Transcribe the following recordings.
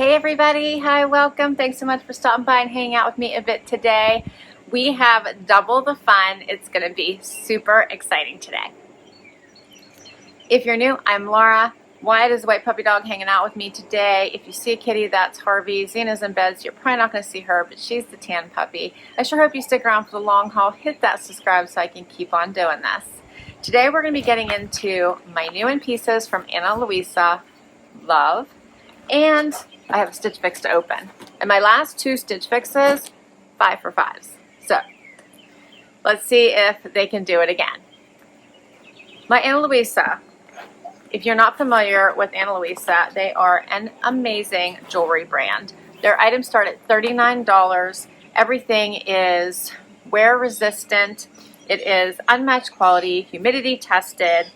Hey everybody, hi, welcome. Thanks so much for stopping by and hanging out with me a bit today. We have double the fun. It's going to be super exciting today. If you're new, I'm Laura. Wyatt is a white puppy dog hanging out with me today. If you see a kitty, that's Harvey. Zena's in bed, so you're probably not going to see her, but she's the tan puppy. I sure hope you stick around for the long haul. Hit that subscribe so I can keep on doing this. Today we're going to be getting into my new in pieces from Louisa, Love, and I have a Stitch Fix to open. And my last two Stitch Fixes, 5 for 5s. So, let's see if they can do it again. My Louisa. If you're not familiar with Louisa, they are an amazing jewelry brand. Their items start at $39. Everything is wear resistant. It is unmatched quality, humidity tested,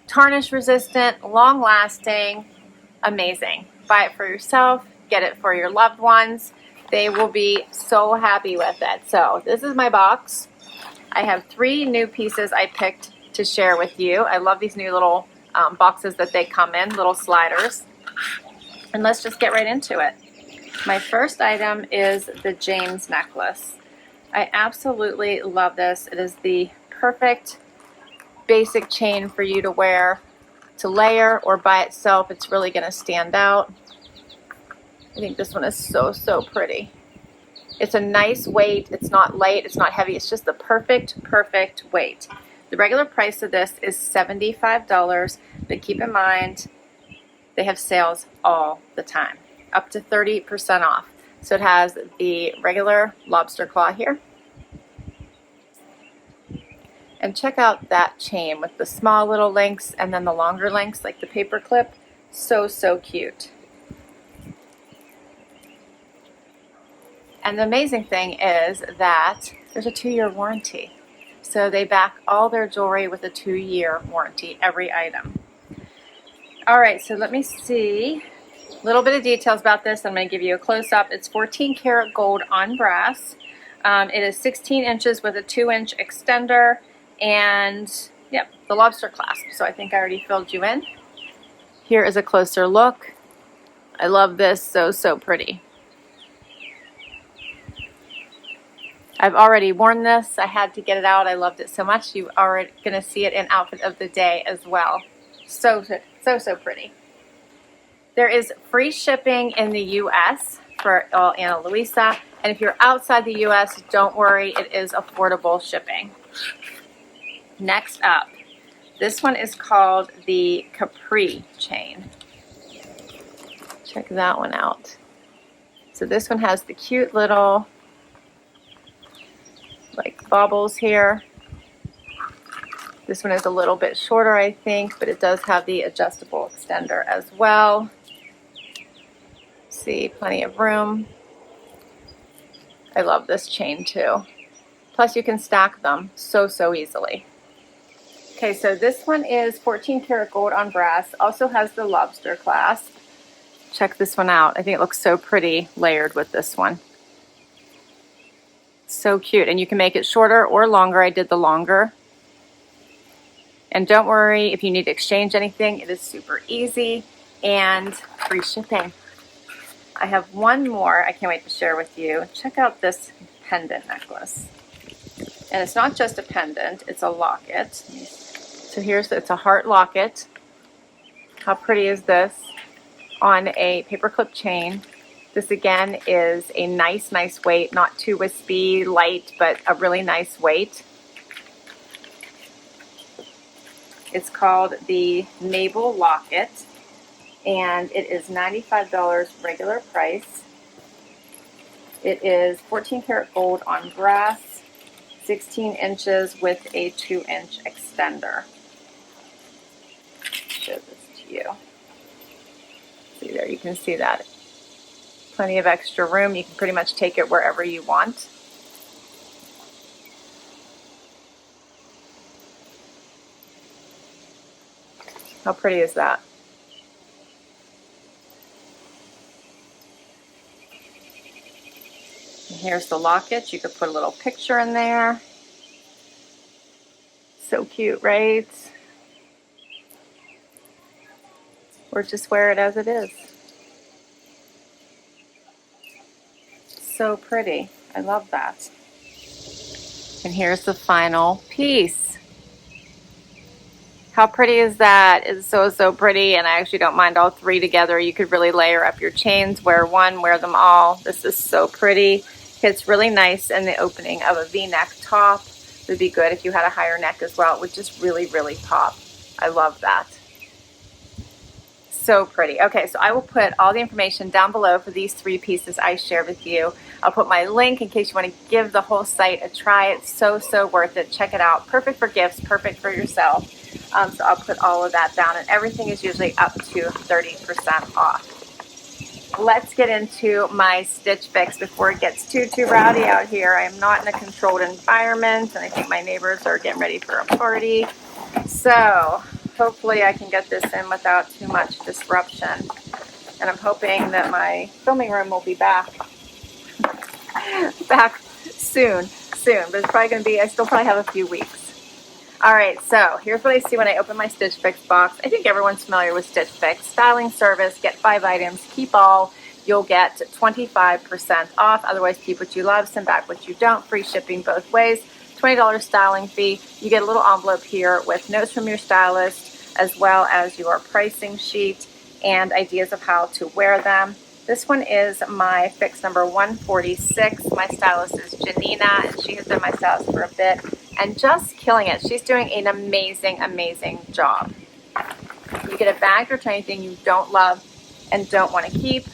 tarnish resistant, long lasting, amazing. Buy it for yourself, get it for your loved ones. They will be so happy with it. So this is my box. I have 3 new pieces I picked to share with you. I love these new little boxes that they come in, little sliders. And let's just get right into it. My first item is the Jane's necklace. I absolutely love this. It is the perfect basic chain for you to wear, to layer, or by itself. It's really going to stand out. I think this one is so pretty. It's a nice weight. It's not light. It's not heavy. It's just the perfect weight. The regular price of this is $75, but keep in mind they have sales all the time, up to 30% off. So it has the regular lobster claw here. And check out that chain with the small little links and then the longer links like the paper clip. So cute. And the amazing thing is that there's a 2-year warranty. So they back all their jewelry with a 2-year warranty, every item. All right, so let me see a little bit of details about this. I'm going to give you a close-up. It's 14 karat gold on brass. It is 16 inches with a 2-inch extender. And yep, the lobster clasp. So I think I already filled you in. Here is a closer look. I love this, so pretty. I've already worn this. I had to get it out. I loved it so much. You're already going to see it in outfit of the day as well. So pretty. There is free shipping in the U.S. for all Louisa. And if you're outside the U.S., don't worry. It is affordable shipping. Next up, this one is called the Capri chain. Check that one out. So this one has the cute little like baubles here. This one is a little bit shorter, I think, but it does have the adjustable extender as well. See, plenty of room. I love this chain too. Plus you can stack them so easily. Okay, so this one is 14 karat gold on brass. Also has the lobster clasp. Check this one out. I think it looks so pretty layered with this one. So cute. And you can make it shorter or longer. I did the longer. And don't worry if you need to exchange anything. It is super easy and free shipping. I have one more I can't wait to share with you. Check out this pendant necklace. And it's not just a pendant, it's a locket. So it's a heart locket. How pretty is this? On a paperclip chain. This again is a nice weight, not too wispy, light, but a really nice weight. It's called the Mable Locket, and it is $95 regular price. It is 14 karat gold on brass, 16 inches with a 2-inch extender. Show this to you. See there, you can see that. Plenty of extra room. You can pretty much take it wherever you want. How pretty is that? And here's the locket. You could put a little picture in there. So cute, right? Or just wear it as it is. so pretty. I love that. And here's the final piece. How pretty is that? It's so, so pretty, and I actually don't mind all three together. You could really layer up your chains, wear one, wear them all. This is so pretty. It's really nice in the opening of a V-neck top. It would be good if you had a higher neck as well. It would just really, really pop. I love that. So pretty. Okay, so I will put all the information down below for these three pieces I shared with you. I'll put my link in case you want to give the whole site a try. It's so, so worth it. Check it out. Perfect for gifts, perfect for yourself. So I'll put all of that down, and everything is usually up to 30% off. Let's get into my Stitch Fix before it gets too rowdy out here. I am not in a controlled environment, and I think my neighbors are getting ready for a party. So hopefully I can get this in without too much disruption. And I'm hoping that my filming room will be back soon. But it's probably going to be, I still probably have a few weeks. All right, so here's what I see when I open my Stitch Fix box. I think everyone's familiar with Stitch Fix. Styling service, get 5 items, keep all. You'll get 25% off. Otherwise, keep what you love, send back what you don't. Free shipping both ways. $20 styling fee. You get a little envelope here with notes from your stylist, as well as your pricing sheet and ideas of how to wear them. This one is my fix number 146. My stylist is Janina, and she has been my stylist for a bit and just killing it. She's doing an amazing, amazing job. You get a bag to return anything you don't love and don't want to keep.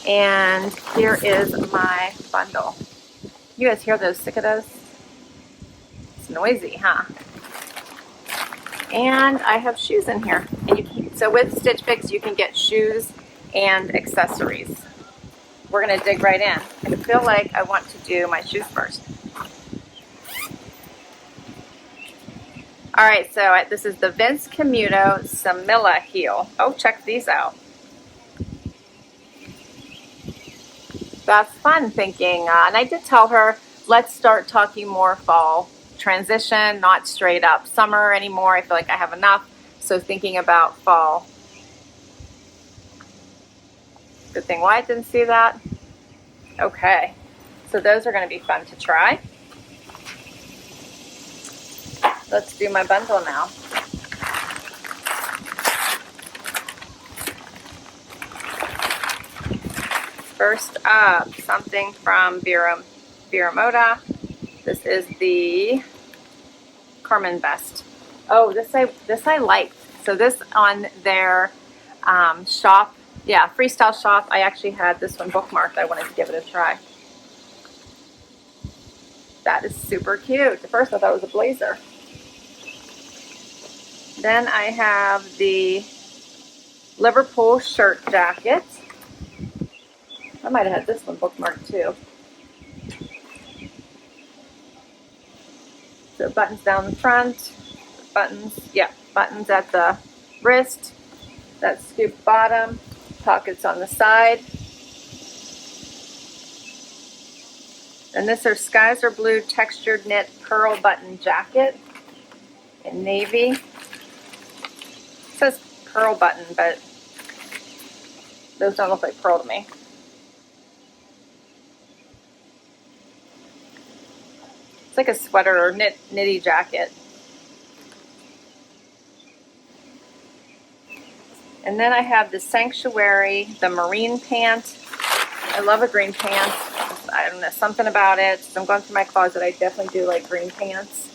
And here is my bundle. You guys hear those cicadas? It's noisy, huh? And I have shoes in here. And so with Stitch Fix, you can get shoes and accessories. We're going to dig right in. I feel like I want to do my shoes first. All right, so this is the Vince Camuto Samila heel. Oh, check these out. That's fun thinking. And I did tell her, let's start talking more fall transition, not straight up summer anymore. I feel like I have enough. So thinking about fall. Good thing Wyatt didn't see that. Okay, so those are going to be fun to try. Let's do my bundle now. First up, something from Vero Moda. This is the Carmen vest. Oh, this I liked. So this on their shop, yeah, freestyle shop. I actually had this one bookmarked. I wanted to give it a try. That is super cute. At first I thought it was a blazer. Then I have the Liverpool shirt jacket. I might have had this one bookmarked too. So buttons down the front, buttons at the wrist, that scoop bottom, pockets on the side. And this are Skies Are Blue textured knit pearl button jacket in navy. It says pearl button, but those don't look like pearl to me. It's like a sweater or knitty jacket. And then I have the Sanctuary, the marine pant. I love a green pant. I don't know, something about it. So I'm going through my closet. I definitely do like green pants.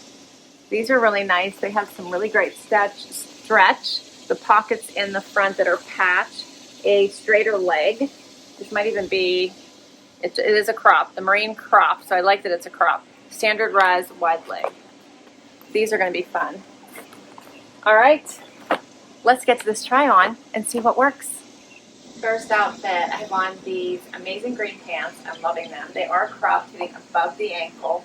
These are really nice. They have some really great stretch. The pockets in the front that are patch. A straighter leg. This might even be, it is a crop, the marine crop. So I like that it's a crop. Standard rise, wide leg. These are going to be fun. All right, let's get to this try on and see what works. First outfit, I have on these amazing green pants. I'm loving them. They are cropped hitting above the ankle.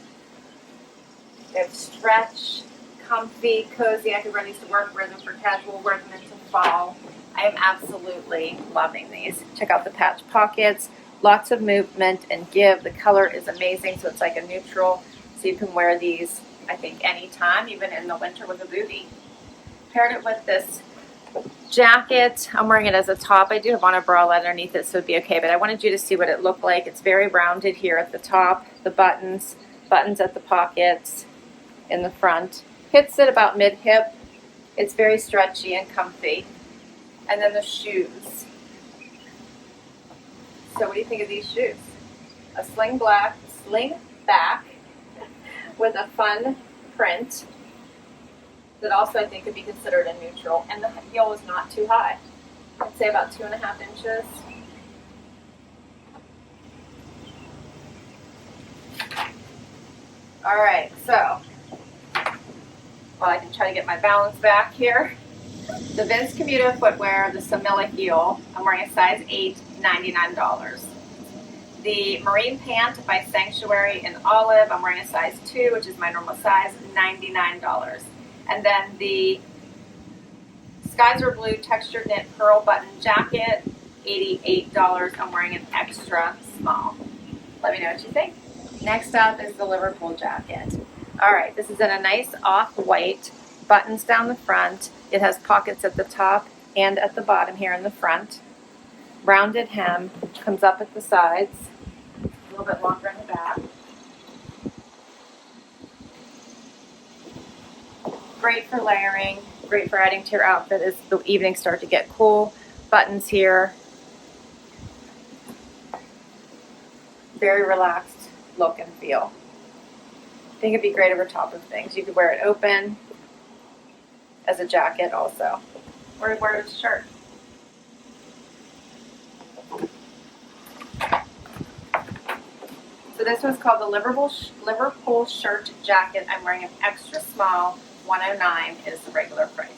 They have stretch, comfy, cozy. I could wear these to work, wear them for casual, wear them into fall. I am absolutely loving these. Check out the patch pockets. Lots of movement and give. The color is amazing, so it's like a neutral. So you can wear these, I think, anytime, even in the winter with a bootie. Paired it with this jacket, I'm wearing it as a top. I do have on a bralette underneath it, so it'd be okay, but I wanted you to see what it looked like. It's very rounded here at the top, the buttons at the pockets in the front. Hits at about mid-hip. It's very stretchy and comfy. And then the shoes. So what do you think of these shoes? A sling back with a fun print that also I think could be considered a neutral, and the heel is not too high. I'd say about 2.5 inches. All right, so while I can try to get my balance back here, the Vince Camuto footwear, the Samila heel, I'm wearing a size 8, $99. The Marine Pant by Sanctuary in olive, I'm wearing a size 2, which is my normal size, $99. And then the Skies Are Blue textured knit pearl button jacket, $88. I'm wearing an extra small. Let me know what you think. Next up is the Liverpool jacket. All right, this is in a nice off-white, buttons down the front. It has pockets at the top and at the bottom here in the front. Rounded hem, comes up at the sides, a little bit longer in the back. Great for layering, great for adding to your outfit as the evenings start to get cool. Buttons here. Very relaxed look and feel. I think it'd be great over top of things. You could wear it open as a jacket also, or wear it as a shirt. So this one's called the Liverpool shirt jacket. I'm wearing an extra small, $109 is the regular price.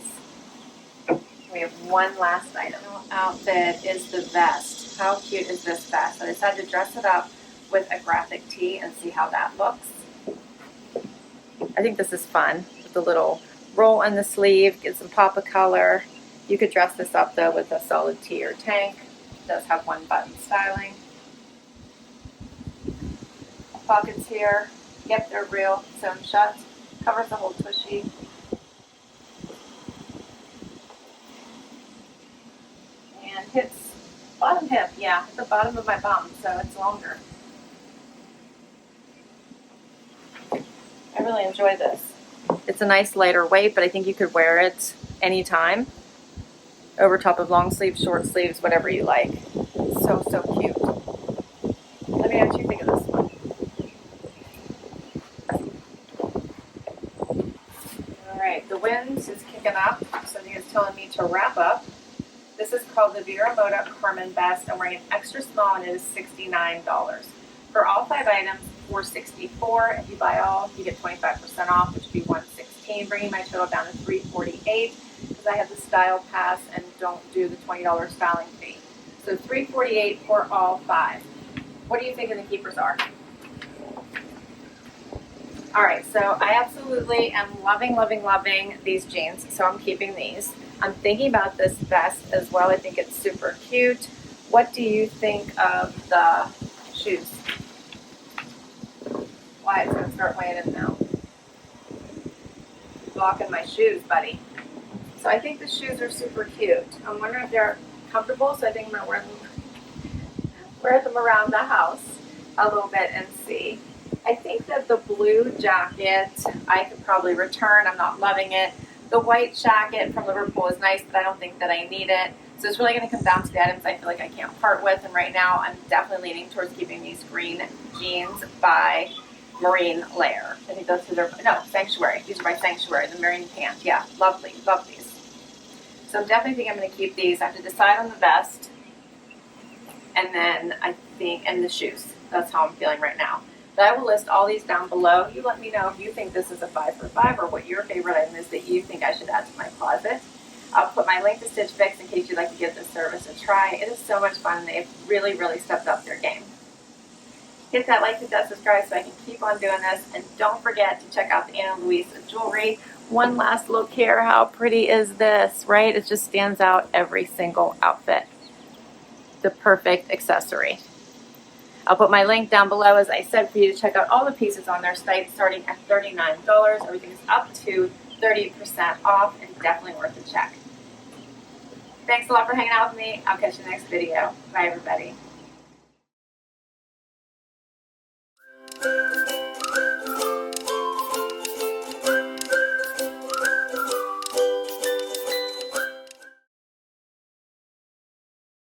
We have one last item. Outfit is the vest. How cute is this vest? I decided to dress it up with a graphic tee and see how that looks. I think this is fun with the little roll in the sleeve, get some pop of color. You could dress this up though with a solid tee or tank. It does have one button styling. Pockets here. Yep, they're real, sewn shut. Covers the whole tushy. And hits bottom hip, yeah, at the bottom of my bum, so it's longer. I really enjoy this. It's a nice lighter weight, but I think you could wear it anytime. Over top of long sleeves, short sleeves, whatever you like. So, so cute. Let me know what you think of this one. Alright, the wind is kicking up, so I think it's telling me to wrap up. This is called the Vero Moda Carmen vest. I'm wearing an extra small and it is $69. For all 5 items, $464. If you buy all, you get 25% off, which would be $116, bringing my total down to $348 because I have the style pass and don't do the $20 styling fee. So $348 for all 5. What do you think the keepers are? All right, so I absolutely am loving these jeans, so I'm keeping these. I'm thinking about this vest as well. I think it's super cute. What do you think of the shoes? Why, it's going to start weighing in now. Blocking my shoes, buddy. So I think the shoes are super cute. I'm wondering if they're comfortable, so I think I'm going to wear them around the house a little bit and see. I think that the blue jacket I could probably return. I'm not loving it. The white jacket from Liverpool is nice, but I don't think that I need it. So it's really going to come down to the items I feel like I can't part with. And right now I'm definitely leaning towards keeping these green jeans by Marine Layer. I think those are Sanctuary. These are by Sanctuary, the Marine Pant. Yeah, lovely. Love these. So I'm definitely think I'm going to keep these. I have to decide on the vest. And then I think, and the shoes. That's how I'm feeling right now. But I will list all these down below. You let me know if you think this is a 5 for 5 or what your favorite item is that you think I should add to my closet. I'll put my link to Stitch Fix in case you'd like to give this service a try. It is so much fun and they've really stepped up their game. Hit that like, hit that subscribe so I can keep on doing this. And don't forget to check out the Ana Luisa jewelry. One last look here. How pretty is this, right? It just stands out every single outfit. The perfect accessory. I'll put my link down below, as I said, for you to check out all the pieces on their site starting at $39. Everything is up to 30% off and definitely worth a check. Thanks a lot for hanging out with me. I'll catch you next video. Bye, everybody.